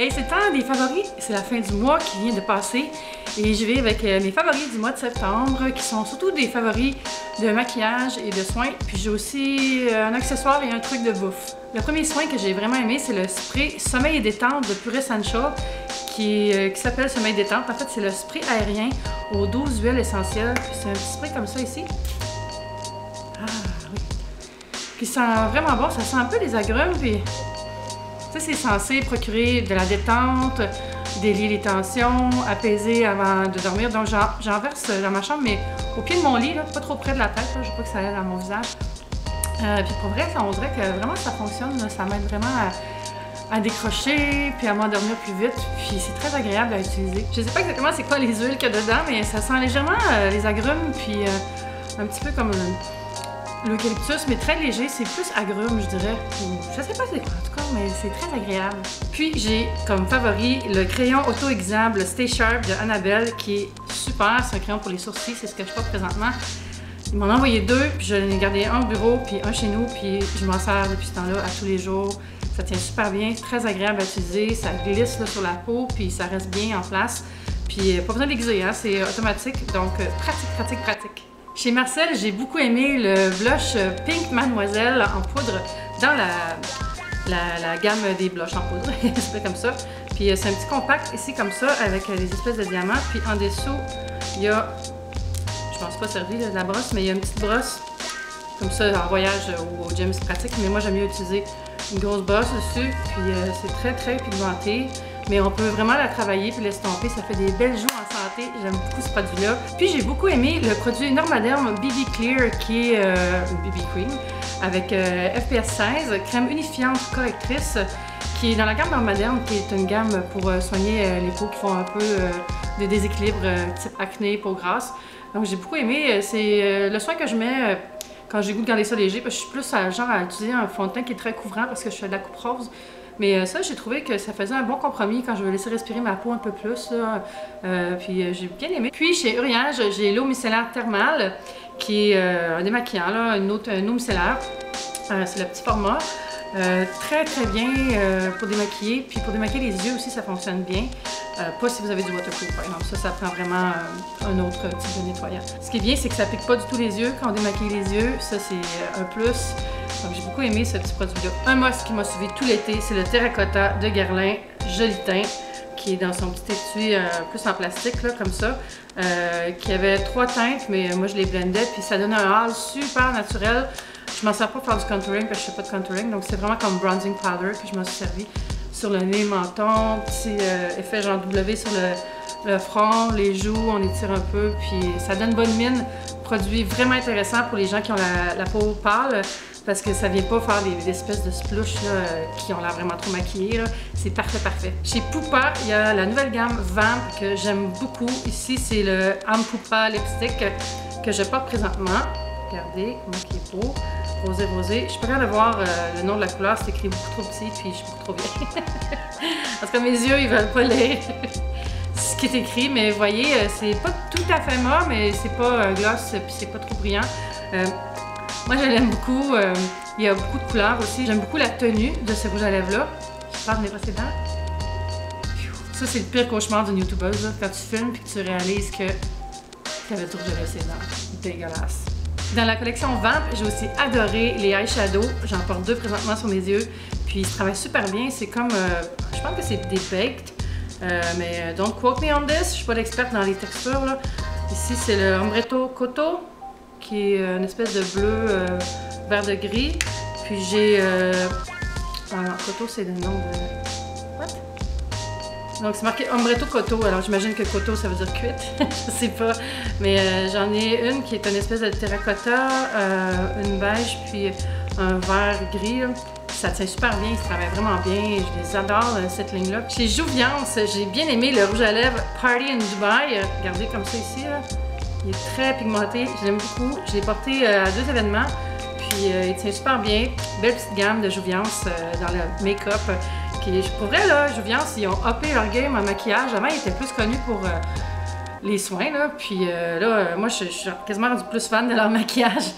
Hey, c'est le temps des favoris, c'est la fin du mois qui vient de passer et je vais avec mes favoris du mois de septembre qui sont surtout des favoris de maquillage et de soins. Puis j'ai aussi un accessoire et un truc de bouffe. Le premier soin que j'ai vraiment aimé, c'est le spray Sommeil et détente de Pure Essential qui s'appelle Sommeil détente. En fait, c'est le spray aérien aux 12 huiles essentielles. C'est un petit spray comme ça ici. Ah oui. Qui sent vraiment bon, ça sent un peu les agrumes. Puis c'est censé procurer de la détente, délier les tensions, apaiser avant de dormir. Donc j'en verse dans ma chambre, mais au pied de mon lit, là, pas trop près de la tête. Là, je veux pas que ça aille dans mon visage. Puis pour vrai, on dirait que vraiment ça fonctionne. Là, ça m'aide vraiment à décrocher, puis à m'endormir plus vite. Puis c'est très agréable à utiliser. Je sais pas exactement c'est quoi les huiles qu'il y a dedans, mais ça sent légèrement les agrumes, puis un petit peu comme l'eucalyptus, mais très léger, c'est plus agrumes, je dirais. Je sais pas c'est quoi, en tout cas, mais c'est très agréable. Puis j'ai comme favori le crayon auto-aiguisable Stay Sharp de Annabelle, qui est super. C'est un crayon pour les sourcils, c'est ce que je porte présentement. Ils m'en ont envoyé deux, puis je l'ai gardé un au bureau, puis un chez nous, puis je m'en sers depuis ce temps-là à tous les jours. Ça tient super bien, très agréable à utiliser, ça glisse là, sur la peau, puis ça reste bien en place. Puis pas besoin d'aiguiser, hein, c'est automatique, donc pratique. Chez Marcel, j'ai beaucoup aimé le blush Pink Mademoiselle en poudre dans la gamme des blushs en poudre. C'est comme ça. Puis c'est un petit compact ici comme ça avec des espèces de diamants. Puis en dessous, il y a, je pense pas servir de la brosse, mais il y a une petite brosse comme ça en voyage ou au gym, c'est pratique. Mais moi, j'aime mieux utiliser une grosse brosse dessus. Puis c'est très pigmenté. Mais on peut vraiment la travailler puis l'estomper, ça fait des belles joues en santé. J'aime beaucoup ce produit-là. Puis j'ai beaucoup aimé le produit Normaderm BB Clear qui est une BB Cream avec FPS 16, crème unifiante correctrice qui est dans la gamme Normaderm, qui est une gamme pour soigner les peaux qui font un peu de déséquilibre type acné, peau grasse. Donc j'ai beaucoup aimé. C'est le soin que je mets quand j'ai goût de garder ça léger, parce que je suis plus genre à utiliser un fond de teint qui est très couvrant parce que je fais de la coupe rose. Mais ça, j'ai trouvé que ça faisait un bon compromis quand je veux laisser respirer ma peau un peu plus. Puis j'ai bien aimé. Puis chez Uriage, j'ai l'eau micellaire thermale, qui est un démaquillant, là, une eau micellaire. C'est le petit format. Très bien pour démaquiller. Puis pour démaquiller les yeux aussi, ça fonctionne bien. Pas si vous avez du waterproof, par exemple. Ça prend vraiment un autre type de nettoyant. Ce qui est bien, c'est que ça pique pas du tout les yeux quand on démaquille les yeux. Ça, c'est un plus. Donc j'ai beaucoup aimé ce petit produit-là. Un must qui m'a suivi tout l'été, c'est le Terracotta de Guerlain Joli Teint, qui est dans son petit étui plus en plastique, là, comme ça, qui avait 3 teintes, mais moi je les blendais, puis ça donne un hâle super naturel. Je m'en sers pas pour faire du contouring, parce que je fais pas de contouring, donc c'est vraiment comme bronzing powder que je m'en suis servi sur le nez, menton, petit effet genre W sur le front, les joues, on étire un peu, puis ça donne bonne mine. Produit vraiment intéressant pour les gens qui ont la peau pâle, parce que ça vient pas faire des espèces de splouches qui ont l'air vraiment trop maquillées. C'est parfait. Chez Pupa, il y a la nouvelle gamme Vamp que j'aime beaucoup. Ici, c'est le Am Pupa Lipstick que je porte présentement. Regardez comment il est beau. Rosé. Je suis pas capable de voir le nom de la couleur, c'est écrit beaucoup trop petit, puis je suis beaucoup trop vieille. Parce que mes yeux, ils veulent pas lire ce qui est écrit, mais vous voyez, c'est pas tout à fait mat, mais c'est pas un gloss, puis c'est pas trop brillant. Moi, je l'aime beaucoup. Il y a beaucoup de couleurs aussi. J'aime beaucoup la tenue de ce rouge à lèvres-là. Je parle des brosses dents. Ça, c'est le pire cauchemar d'une youtubeuse, là, quand tu filmes et que tu réalises que tu avais trop de brosses dents. Dégueulasse. Dans la collection Vamp, j'ai aussi adoré les eyeshadows. J'en porte 2 présentement sur mes yeux. Puis ils travaillent super bien. C'est comme, je pense que c'est des baked. Mais don't quote me on this. Je suis pas l'experte dans les textures, là. Ici, c'est le Ombretto Coto, qui est une espèce de bleu vert de gris. Puis j'ai... Coto, c'est le nom de... What? Donc c'est marqué Ombretto Coto, alors j'imagine que Coto ça veut dire cuite, je sais pas. Mais j'en ai une qui est une espèce de terracotta, une beige, puis un vert gris. Là. Ça tient super bien, ça travaille vraiment bien, je les adore cette ligne-là. Chez Jouviance, j'ai bien aimé le rouge à lèvres Party in Dubai. Regardez comme ça ici, là. Il est très pigmenté, je l'aime beaucoup. Je l'ai porté à 2 événements, puis il tient super bien. Belle petite gamme de Jouviance dans le make-up. Pour vrai, là, Jouviance, ils ont uppé leur game en maquillage. Avant, ils étaient plus connus pour les soins, là. Puis là, moi, je suis quasiment rendue plus fan de leur maquillage.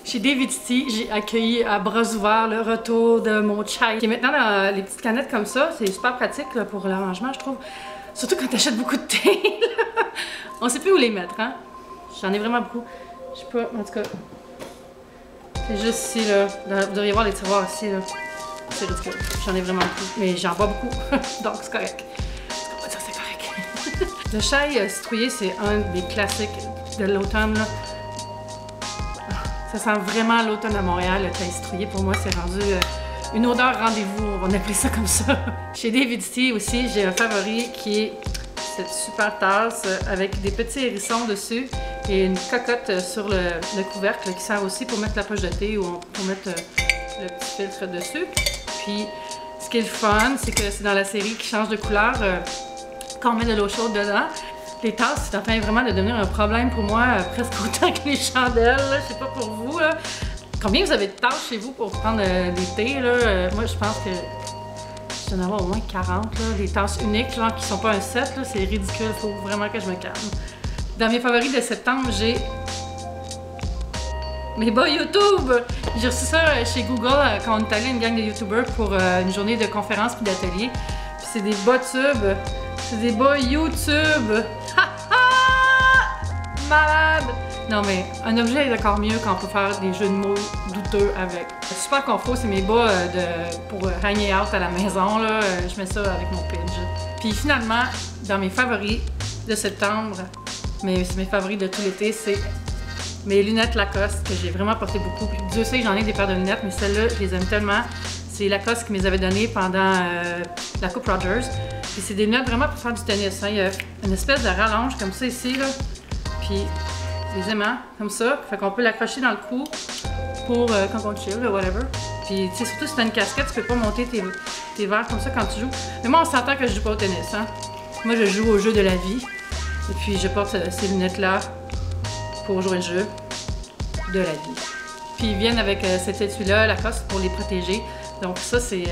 Chez David City, j'ai accueilli à bras ouverts le retour de mon chai. Qui est maintenant dans les petites canettes comme ça. C'est super pratique là, pour l'arrangement, je trouve. Surtout quand t'achètes beaucoup de thé. On sait plus où les mettre, hein. J'en ai vraiment beaucoup. Je sais pas, en tout cas. C'est juste ici, là. Vous devriez voir les tiroirs ici, là. C'est ridicule. J'en ai vraiment beaucoup. Mais j'en bois beaucoup. Donc c'est correct. On va dire c'est correct. Le chai citrouillé, c'est un des classiques de l'automne, là. Ça sent vraiment l'automne à Montréal, le chai citrouillé. Pour moi, c'est rendu une odeur rendez-vous, on va appeler ça comme ça. Chez David City aussi, j'ai un favori qui est cette super tasse avec des petits hérissons dessus et une cocotte sur le couvercle qui sert aussi pour mettre la poche de thé ou pour mettre le petit filtre dessus. Puis, ce qui est le fun, c'est que c'est dans la série qui change de couleur quand on met de l'eau chaude dedans. Les tasses, c'est en train vraiment de devenir un problème pour moi, presque autant que les chandelles, là. Je sais pas pour vous, là. Combien vous avez de tasses chez vous pour prendre des thés, là? Moi, je pense que je dois en avoir au moins 40, là. Des tasses uniques, genre, qui sont pas un set, là. C'est ridicule, faut vraiment que je me calme. Dans mes favoris de septembre, j'ai mes bas YouTube! J'ai reçu ça chez Google quand on est allé une gang de YouTubers pour une journée de conférence puis d'atelier. Puis c'est des bas tubes. C'est des bas YouTube! Ha ha! Malade! Non mais un objet est encore mieux quand on peut faire des jeux de mots douteux avec. Super confort, c'est mes bas pour hanging out à la maison, là. Je mets ça avec mon pidge. Puis finalement, dans mes favoris de septembre, mais c'est mes favoris de tout l'été, c'est mes lunettes Lacoste que j'ai vraiment porté beaucoup. Puis Dieu sait que j'en ai des paires de lunettes, mais celles-là, je les aime tellement. C'est Lacoste qui me les avait données pendant la Coupe Rogers. Puis c'est des lunettes vraiment pour faire du tennis. Hein. Il y a une espèce de rallonge comme ça ici, là. Puis des aimants comme ça. Fait qu'on peut l'accrocher dans le cou pour quand on chill, whatever. Puis tu sais, surtout si t'as une casquette, tu peux pas monter tes verres comme ça quand tu joues. Mais moi, on s'entend que je joue pas au tennis. Hein. Moi, je joue au jeu de la vie. Et puis je porte ces lunettes-là pour jouer le jeu de la vie. Puis ils viennent avec cet étui-là, Lacoste, pour les protéger. Donc ça, c'est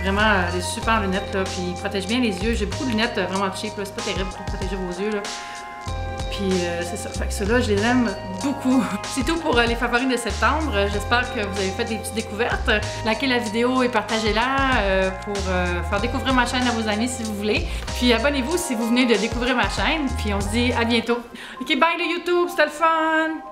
vraiment des super lunettes, là. Puis ils protègent bien les yeux. J'ai beaucoup de lunettes vraiment cheap, là. C'est pas terrible pour protéger vos yeux, là. Puis c'est ça. Fait que ceux-là, je les aime beaucoup. C'est tout pour les favoris de septembre. J'espère que vous avez fait des petites découvertes. Likez la vidéo et partagez-la pour faire découvrir ma chaîne à vos amis si vous voulez. Puis abonnez-vous si vous venez de découvrir ma chaîne. Puis on se dit à bientôt. Ok, bye le YouTube, c'était le fun!